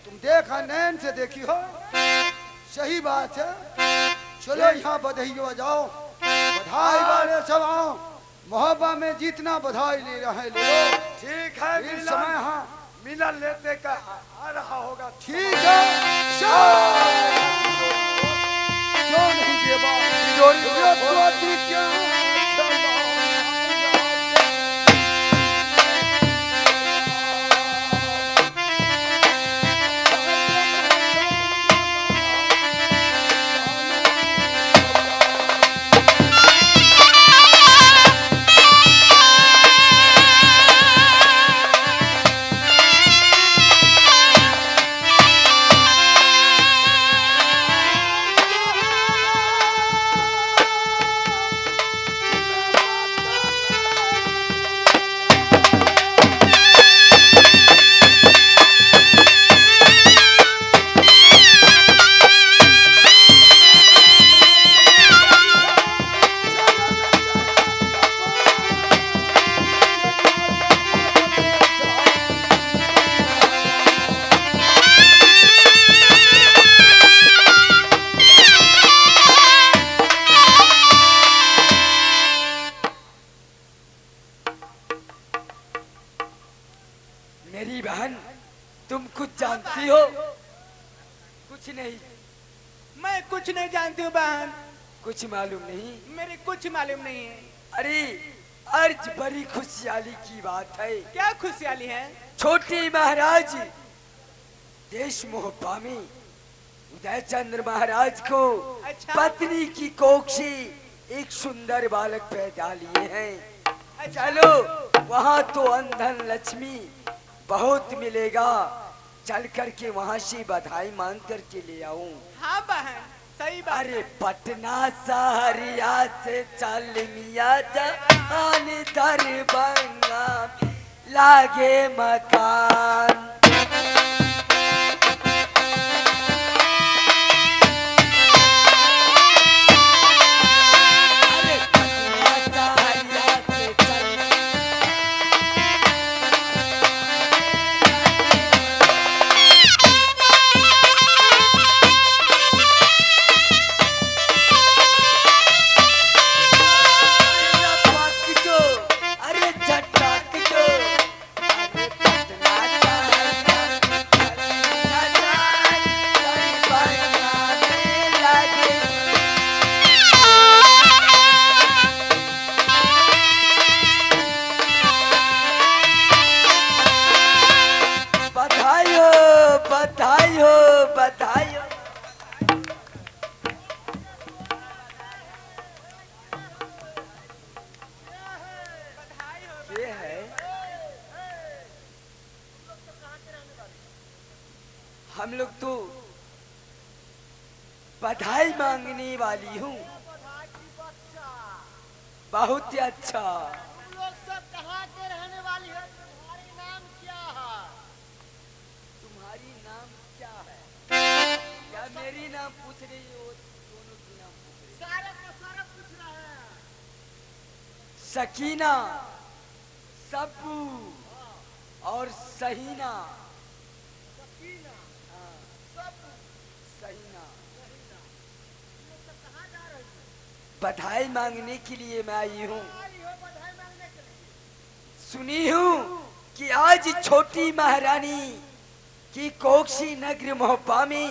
तुम देखा नैन से देखी हो, सही बात है। चलो यहाँ बधाई जाओ, बधाई वाले सब आओ, मोहब्बा में जितना बधाई ले रहे हैं ले लो। ठीक है, इस समय हाँ मिलन लेते का आ रहा होगा। ठीक है, क्यों नहीं देवा क्या मेरी बहन, तुम कुछ जानती हो? कुछ नहीं। मैं कुछ नहीं जानती हूँ बहन। कुछ मालूम नहीं? मेरे कुछ मालूम नहीं है। अरे अर्ज बड़ी खुशहाली की बात है। क्या खुशहाली है? छोटी महाराज देश मोहपामी उदय चंद्र महाराज को अच्छा। पत्नी की कोख से एक सुंदर बालक पैदा लिए हैं। चलो वहाँ तो अंधन लक्ष्मी बहुत मिलेगा, चल करके वहाँ से बधाई मांग करके ले आऊं। हाँ बहन, सही बात। अरे पटना सहरिया से चल मिया जान दरबंगा लागे मकान। हम लोग तो बधाई मांगने वाली हूँ। बहुत ही अच्छा। तुम लोग सब कहाँ के रहने वाली है? तुम्हारी नाम क्या है? तुम्हारी नाम क्या है? क्या मेरी नाम पूछ रही हो? दोनों की नाम पूछ रही हो? सारे को सारे पूछ रहे हैं। सकीना, सब्बू और सहीना। सकीना, सब्बू, सहीना। तुम लोग सब कहाँ जा रहे हो? बधाई मांगने के लिए मैं आई हूँ। आई हो बधाई मांगने के लिए। सुनी हूँ कि आज छोटी महारानी की कोक्सी नगर मोहब्बा में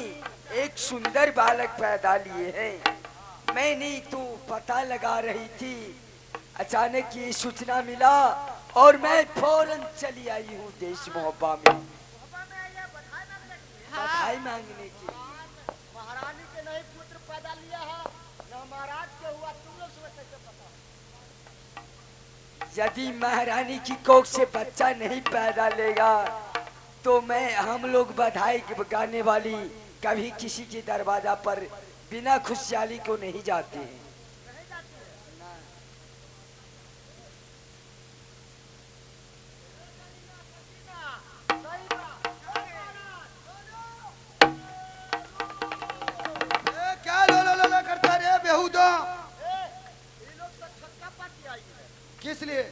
एक सुंदर बालक पैदा लिए हैं। मैंने तो पता लगा रही थी, अचानक ये सूचना मिला और मैं फौरन चली आई हूँ देश मोहब्बा में मोहब्बा में आई है बधाई मांगने के लिए। बधाई मांगने के लिए। महारानी के नहीं पुत्र पैदा लिया है, न महाराज के हुआ, तुम लोग से कैसे पता? यदि महारानी की कोख से बच्चा नहीं पैदा लेगा तो हम लोग बधाई गाने वाली कभी किसी के दरवाजा पर बिना खुशहाली को नहीं जाते हैं। क्या लो करता रे बेहुदा? ये लोग तो छक्का पार्टी आई है। किस लिए?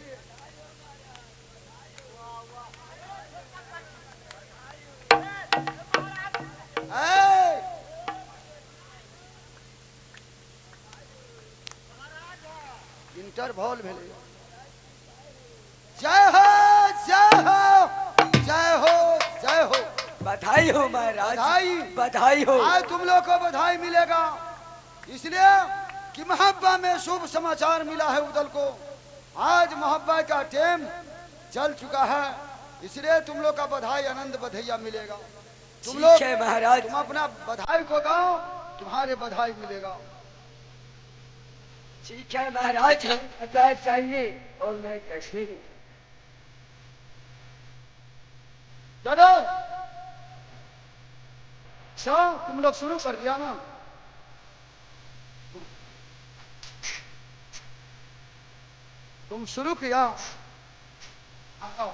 इंटरवॉल भेले। जय हो जय हो जय हो जय हो। बधाई हो महाराज, बधाई। बधाई हो। आज तुम लोग को बधाई मिलेगा इसलिए कि मोहब्बा में शुभ समाचार मिला है उदल को। आज मोहब्बा का टाइम चल चुका है, इसलिए तुम लोग का बधाई आनंद बधैया मिलेगा। तुम लोग ठीक है महाराज। तुम अपना बधाई को गाओ, तुम्हारे बधाई मिलेगा। ठीक है महाराज, हम चाहिए और मैं कश्मीरी। चलो तुम लोग शुरू कर दिया ना। तुम शुरू किया। आओ।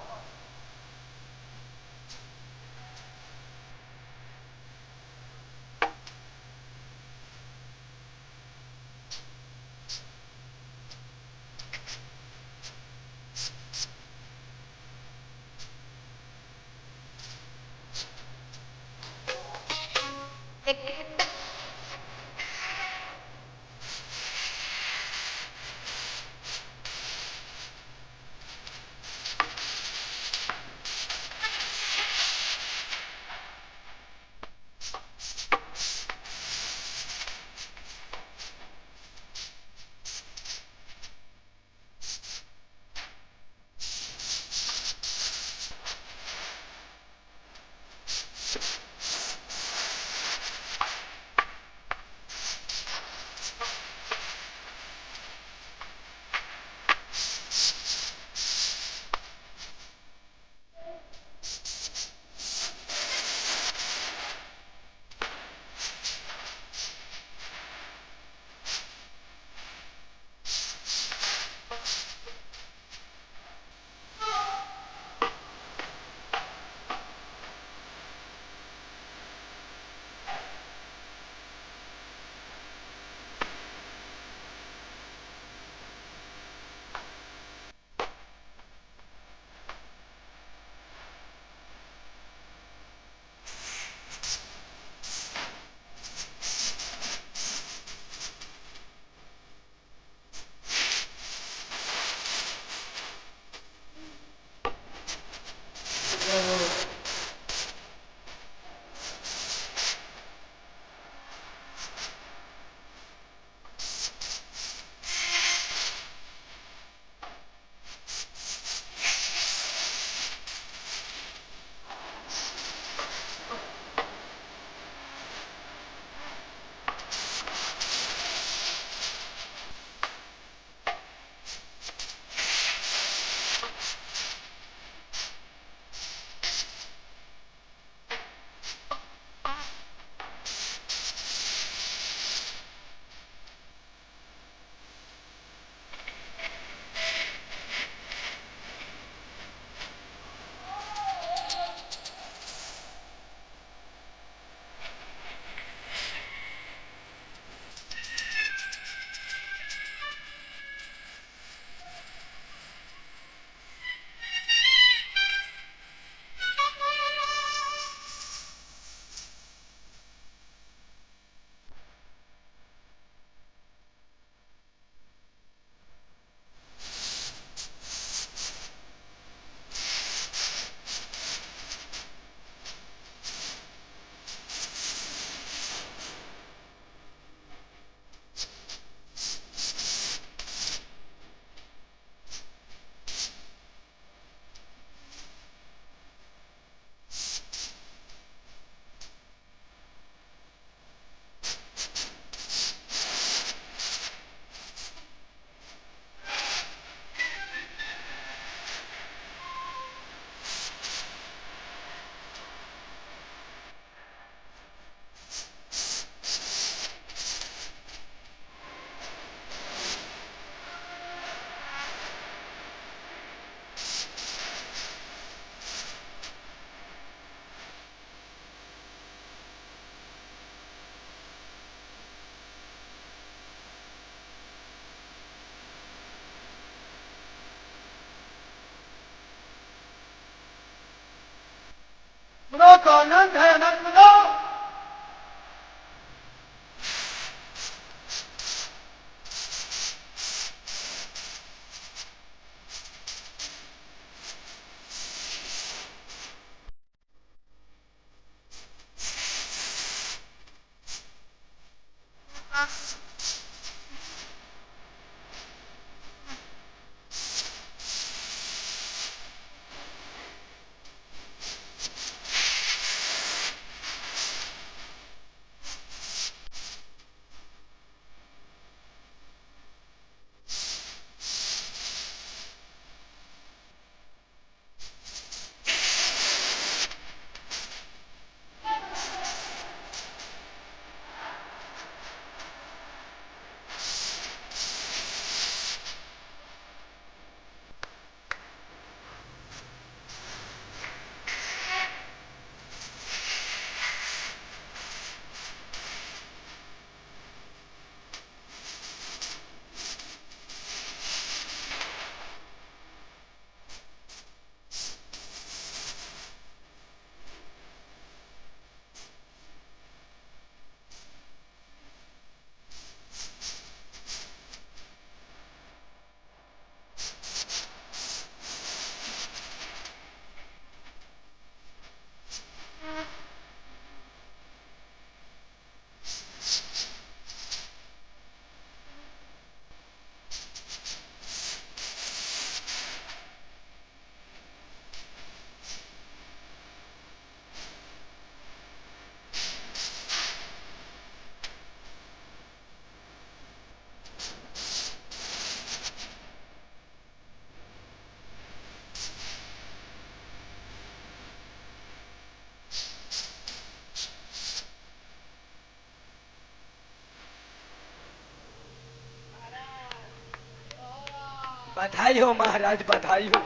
बधाई हो महाराज, बधाई हो।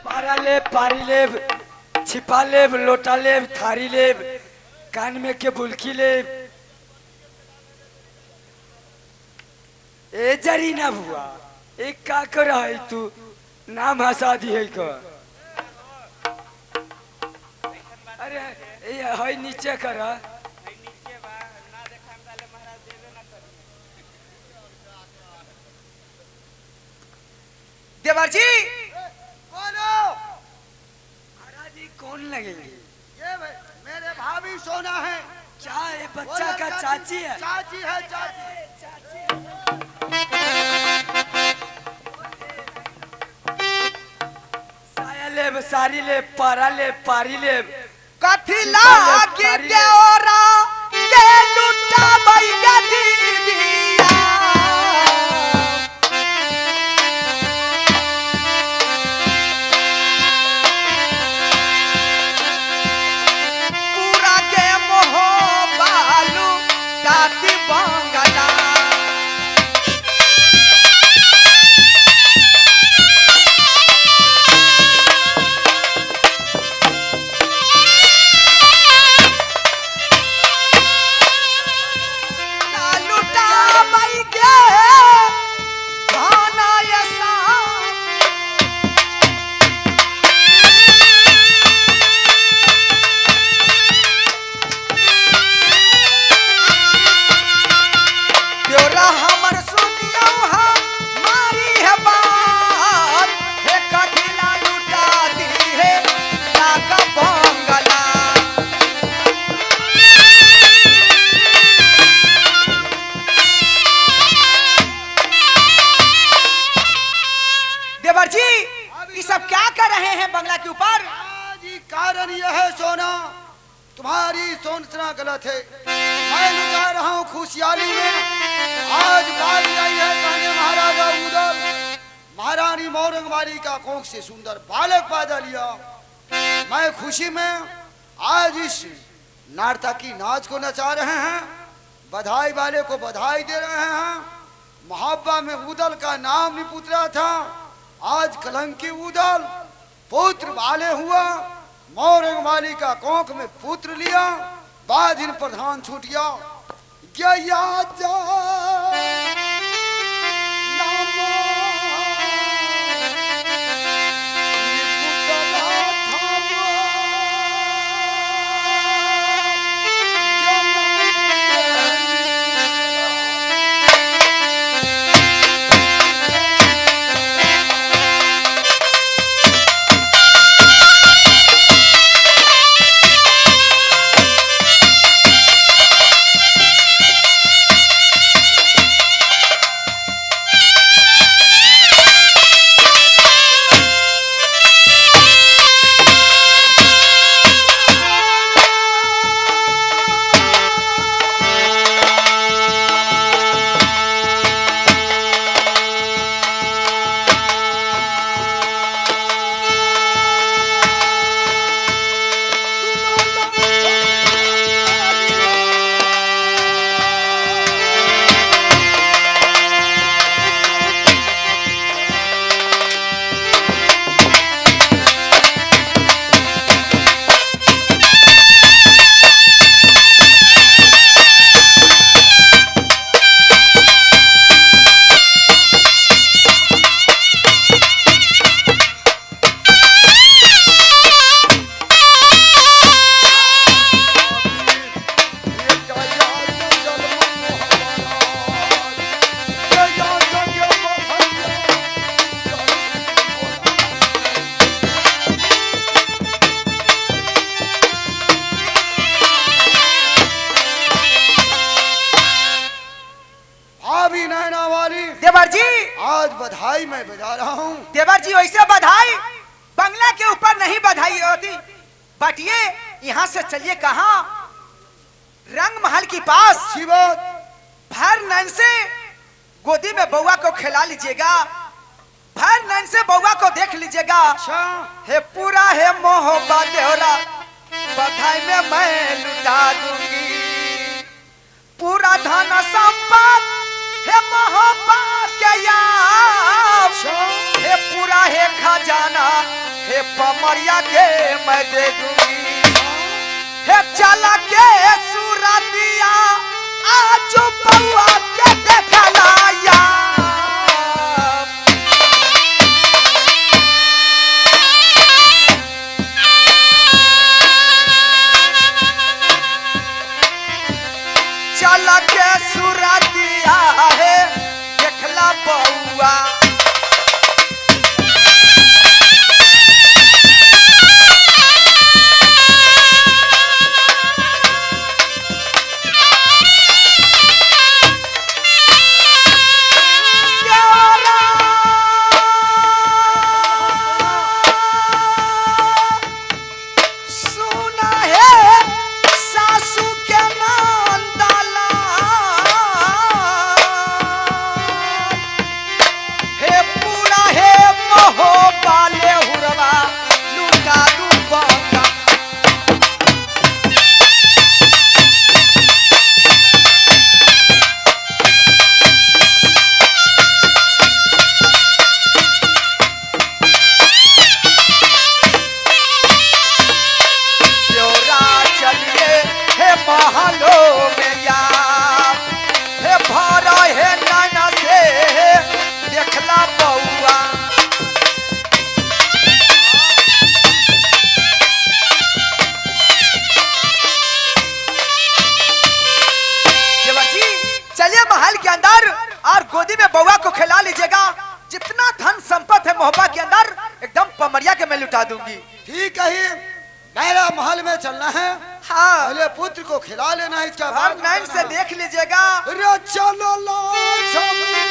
पारा लेब, पारी लेब, छिपा लेब, लोटा लेब, थारी लेब, कान में के बुलकी लेब। ए जरी ना हुआ, एक का कर है तू, नाम हंसा दी है का। अरे ये है नीचे करा। देवर जी बोलो। महाराज जी कौन लगेंगे? ये मेरे भाभी सोना है। क्या ये बच्चा का चाची है? चाची है, चाची। साया लेब, सारी लेब, पारा लेब, पारी लेब। कथी लागी देवरा के लुटा भैया दीदिया। पूरा के मोह बालू काती बंगला। लुटा भई के खाना ऐसा। देवरा हमर सुनियो हा मारी है बात। हे कठिला लुटा दी है लाका बंगला। देवर जी ये सब क्या कर रहे हैं बंगला के ऊपर? आज ही कारण यह है सोना, तुम्हारी सोचना गलत है। मैं लुटा रहा हूँ खुशहाली में। आज बात आई है कहने महाराजा उदल महारानी मौरंगवाली का कोख से सुंदर बालक पैदा लिया। मैं खुशी में आज इस नाटकी नाच को नचा रहे हैं, बधाई वाले को बधाई दे रहे हैं। मोहब्बा में उदल का नाम नहीं पुतरा था, आज कलंकी उदल पुत्र वाले हुआ। मौरंगवाली का कोख में पुत्र लिया, बाद इन प्रधान छूटिया। गया जा नामो निपुतला थामो, देवर जी आज बधाई मैं बजा रहा हूँ। देवर जी वैसे बधाई बंगला के ऊपर नहीं बधाई होती। बटिए यहाँ से चलिए कहाँ? रंग महल के पास। अच्छी बात। भर नैन से गोदी में बउआ को खिला लीजिएगा, भर नैन से बउआ को देख लीजिएगा। अच्छा हे पूरा है मोहब्बत देवरा बधाई में मैं लुटा दूंगी। पूरा धन संपत्ति है मोहब्बत के यार। हे पूरा है खजाना हे पमरिया के मैं दे दूंगी। हे चला के सूरतिया आज बउआ के देखलाया। चला के सूरतिया है देखला बउआ। गोदी में बउआ को खिला लीजिएगा। जितना धन संपत्ति है मोहब्बा के अंदर एकदम पमरिया के मैं लुटा दूंगी। ठीक है, मेरा महल में चलना है। हाँ, पहले पुत्र को खिला लेना है, इसका और नैन से देख लीजिएगा। रे चलो लाल छमरिया।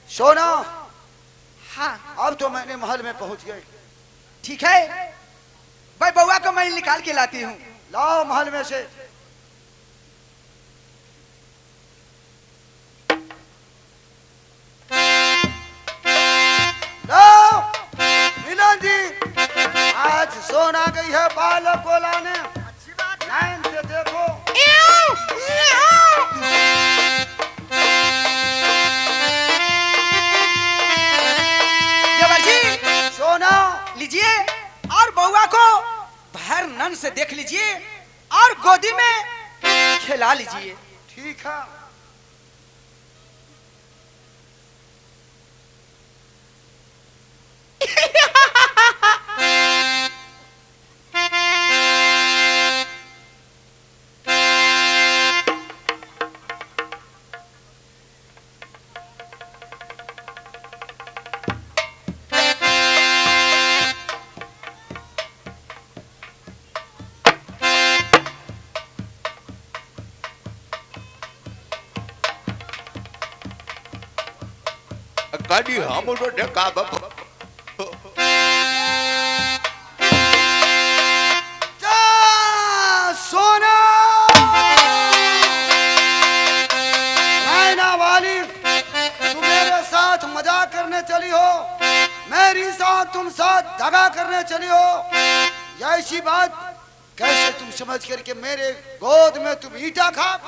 सोना, हाँ, अब तो मैंने महल में पहुंच गए। ठीक है भाई, बउआ को मैं निकाल के लाती हूँ। लाओ महल में से। लाओ मिलन जी, आज सोना गई है बालक को लाने। अच्छी बात है। लाइन से देखो। सोना लीजिए और बउआ को बाहर नन से देख लीजिए और गोदी में खिला लीजिए। ठीक है। खाली हम ढका सोना नैना वाली, तुम मेरे साथ मजाक करने चली हो, मेरी साथ तुम साथ दगा करने चली हो। या ऐसी बात कैसे तुम समझ करके मेरे गोद में तुम ईटा खा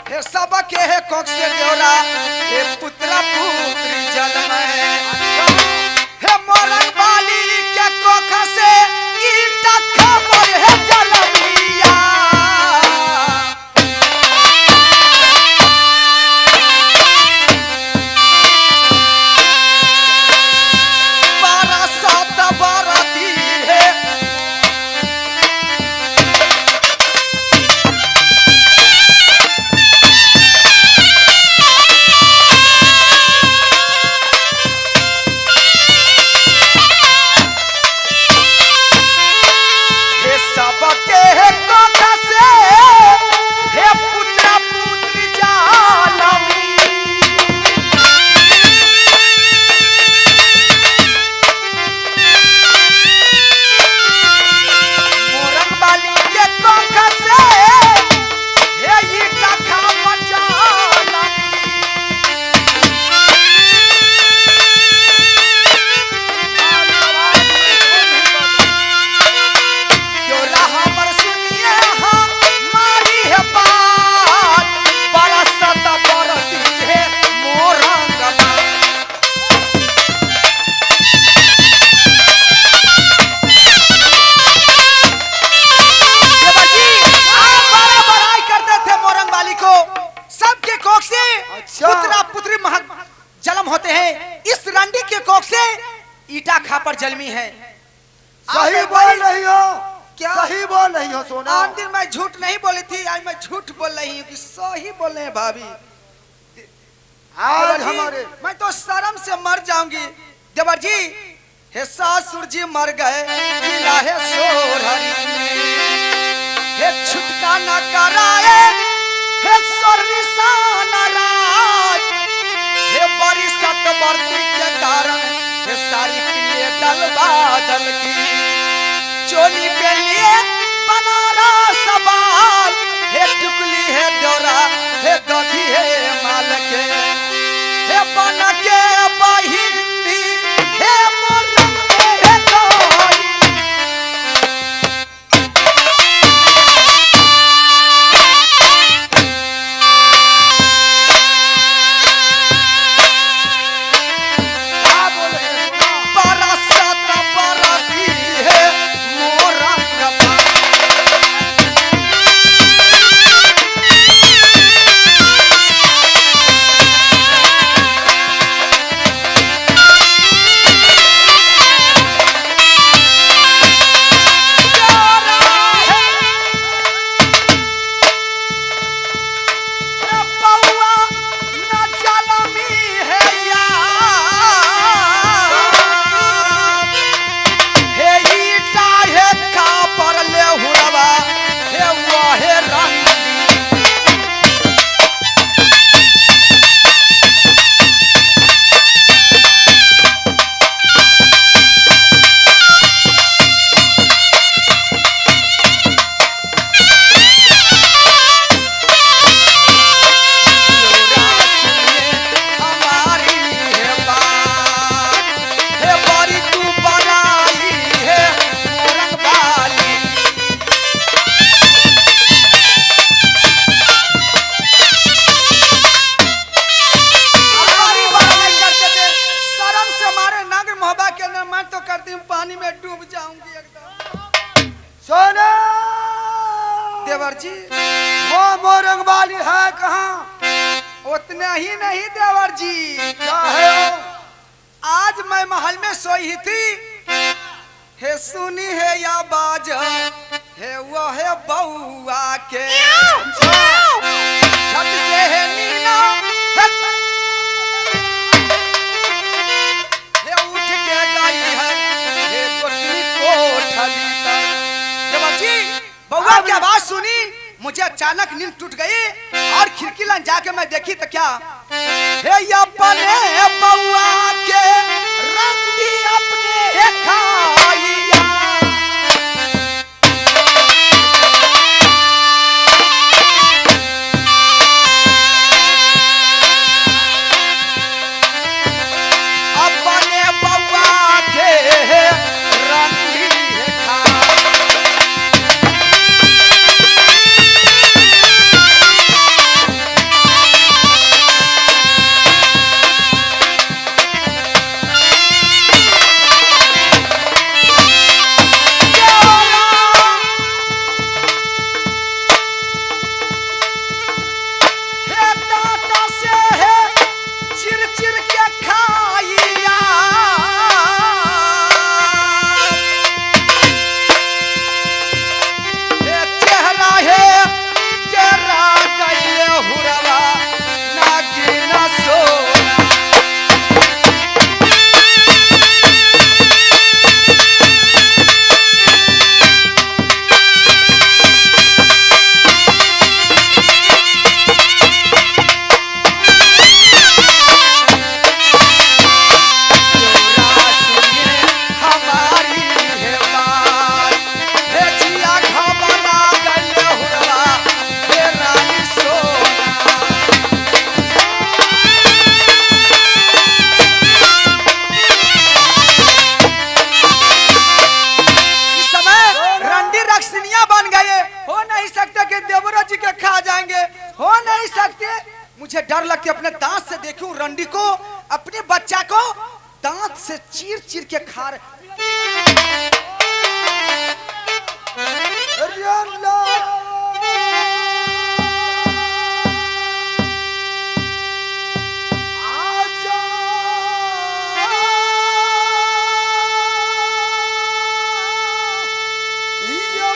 हे सबके है कोख से देवरा, हे पुत्रा पुत्री जन्म हे मोरंग बाली के कोख से ईटा खबर है जलमिया। बारह सात बरती है सबके है कोख से हे पुत्रा पुत्री जालमी। मोरंग बाली के कोख से हे ईटा खा जालमी। हमर सुनिए हमारी है बात, बरसत बरती है मोरंग बड़ाई करते थे मोरंग बाली को। सबके कोख से अच्छा। पुत्रा पुत्री जन्म होते हैं। इस रंडी के कोख से ईटा खापर जन्मी है। सही बोल रही हो, क्या? सही बोल रही हो सोना। आन दिन मैं झूठ नहीं बोली थी, आज मैं झूठ बोल रही हूँ कि सही बोल रहे हैं भाभी। आज देवर जी, हमारे मैं तो शर्म से मर जाऊंगी। देवर जी, हे सासुर जी मर गए मिला है सोहरी में, हे छुटका न कराए हे सोरसा नाराज, हे बड़ी सतवर्ती के कारण हे सारी पिले दल बादल की चोली के लिए बनारा सवाल, हे टुकली है डोरा हे दधी है माल के, हे बन के बहिंदी हे मोरंग हे कोई। क्या बोल रहे हैं सोना? बरसत बरती है मोरंग पौआ न जलमी है यार, हे ईटा हे खापर ले हुरवा हे वाहे रंगी। हमारी है बात, हे बड़ी तू बनाई है मोरंग बाली। हमारी बड़ाई करते थे, शर्म से हमारे नागर मोहब्बा के अंदर मैं तो करती हूँ पानी में डूब जाऊंगी एकदम। सोना देवर जी, वो मोरंग वाली है कहाँ? उतना ही नहीं देवर जी, क्या है वो? आज मैं महल में सोई थी, हे सुनी है या बाज हे वो है बउआ के छत से है नीना हे उठ के गई है हे गोतनी कोठली तर। देवर जी, बउआ की आवाज सुनी, मुझे अचानक नींद टूट गई और खिड़की लन जाके मैं देखी तो क्या हे अपने बउआ के रंडी अपने खाइया अपने बउआ के रंडी खाइया मुझे डर लगती अपने दांत से देखूं रंडी को अपने बच्चा को दांत से चीर चीर के खा रहे। अरे अल्लाह आजा ये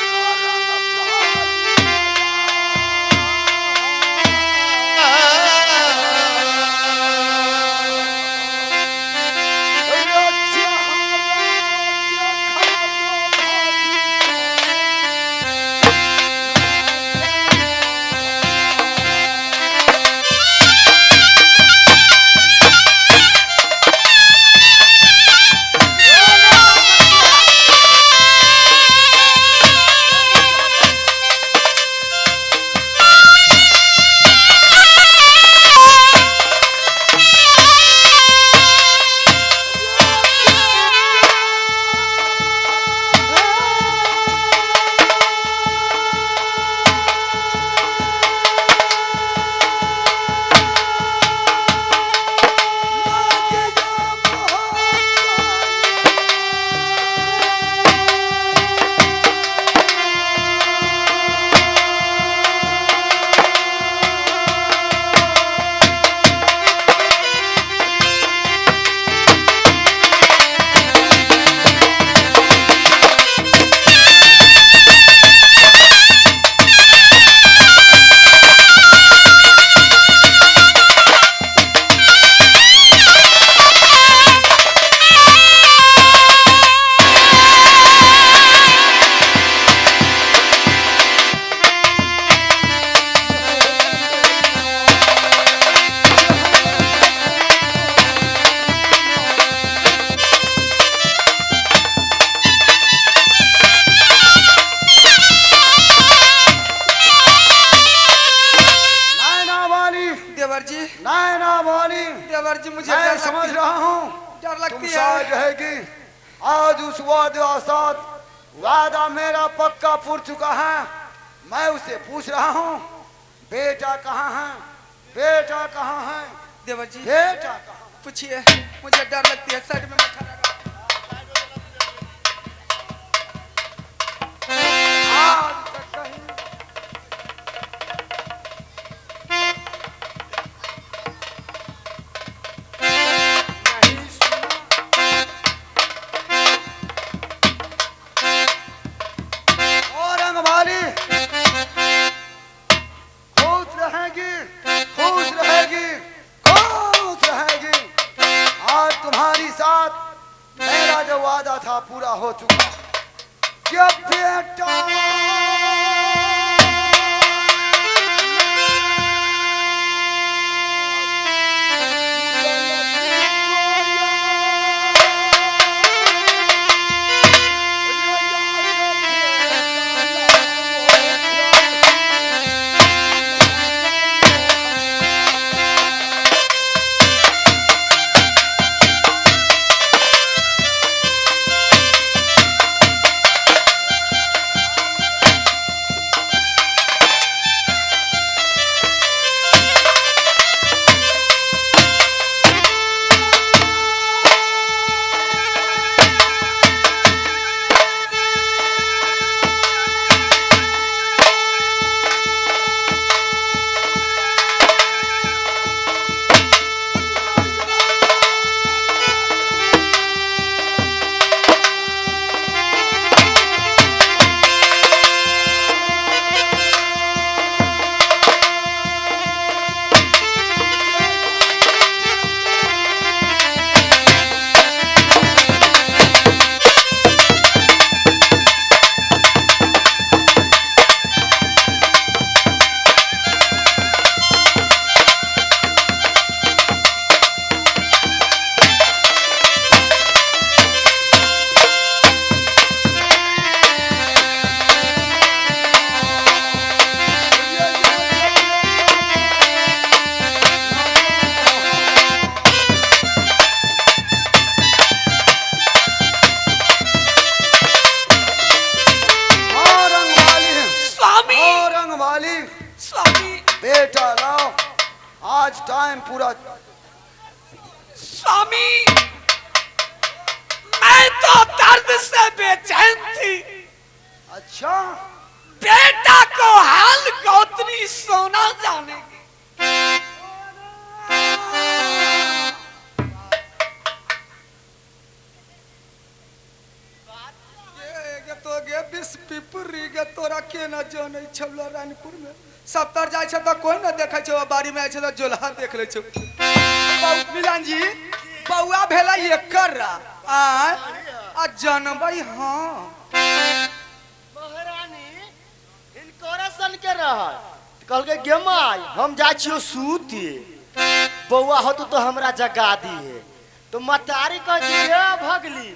देवर जी मुझे मैं समझ रहा हूँ डर लगती तुम है। शायद रहेगी। आज उस वादा साथ वादा मेरा पक्का पुर चुका है। मैं उसे पूछ रहा हूँ बेटा कहाँ है, बेटा कहाँ है, देवर जी बेटा कहाँ? पूछिए, मुझे डर लगती है। साइड में मत खड़ा आज तक कहीं नहीं सुना। औरंगबाली खुश रहेगी, खुश रहेगी, खुश रहेगी। आज तुम्हारी साथ मेरा जो वादा था पूरा हो चुका। जब बेटा पूरा। स्वामी मैं तो दर्द से बेचैन थी। अच्छा बेटा को हाल गौतमी सोना जानेगी। तो गे बिस पिपरी गे तोरा के न जाने छबला रानीपुर में सप्तर जाय छ त कोई न देखै छ बाड़ी में छ त जोलहा देख ले छ। मिलन जी बौआ भेला एकर आ जनबई हां महारानी हिनकोरा सन के रह कल के गेमाई हम जा छियो सूती बौआ हो तो हमरा जगा दी है तो मतारी कह जे भगली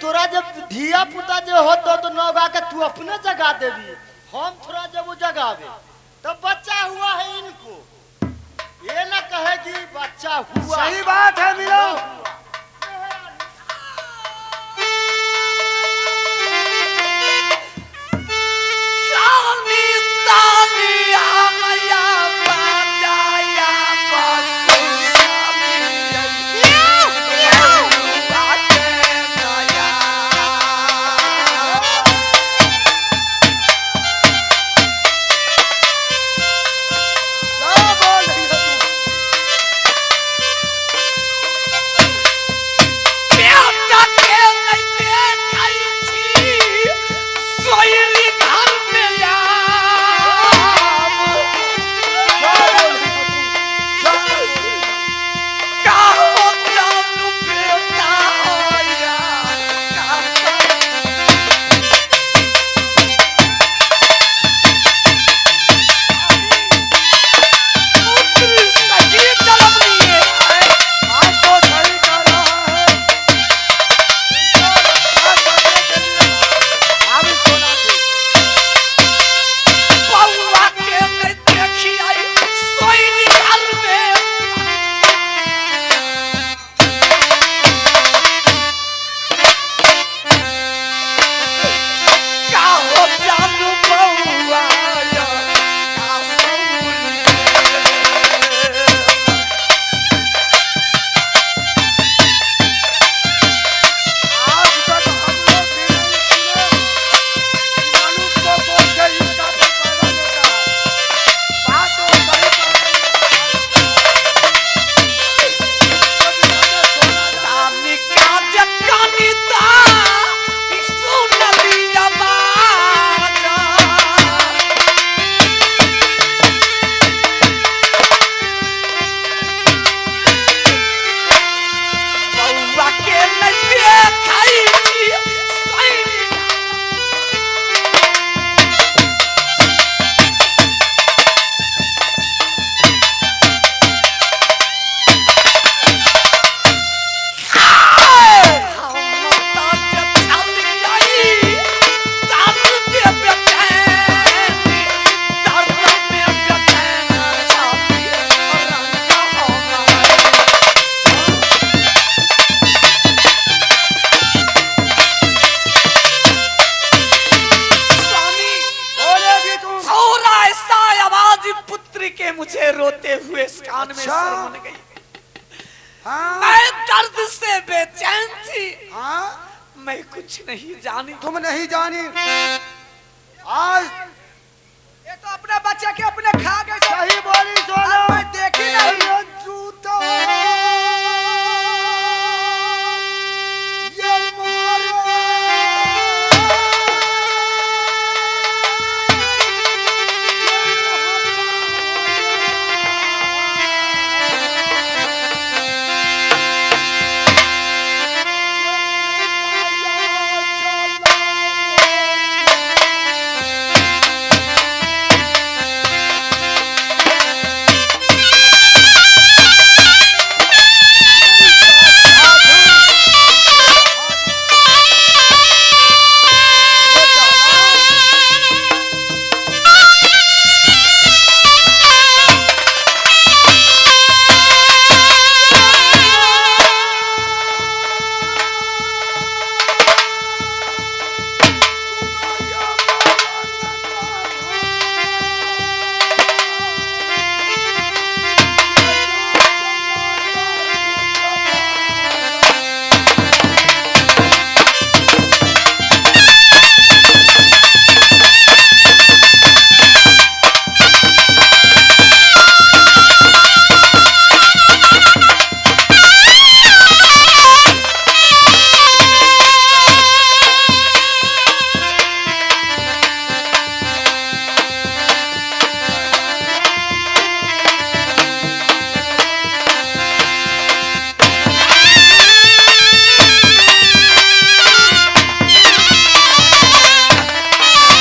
तोरा जब धिया पुता जो होतो तो नौगा के तू अपने जगा देवी हम थोड़ा जब वो जगावे तो बच्चा हुआ है इनको ये ना कहे कि बच्चा हुआ। सही बात है मिलो। मुझे रोते हुए कान में अच्छा। शर्म गई। हाँ मैं दर्द से बेचैन थी। हाँ मैं कुछ नहीं जानी। तुम नहीं जानी आज ये तो अपना बच्चा के अपने खा गए। सही बोली सोना। मैं देखी नहीं।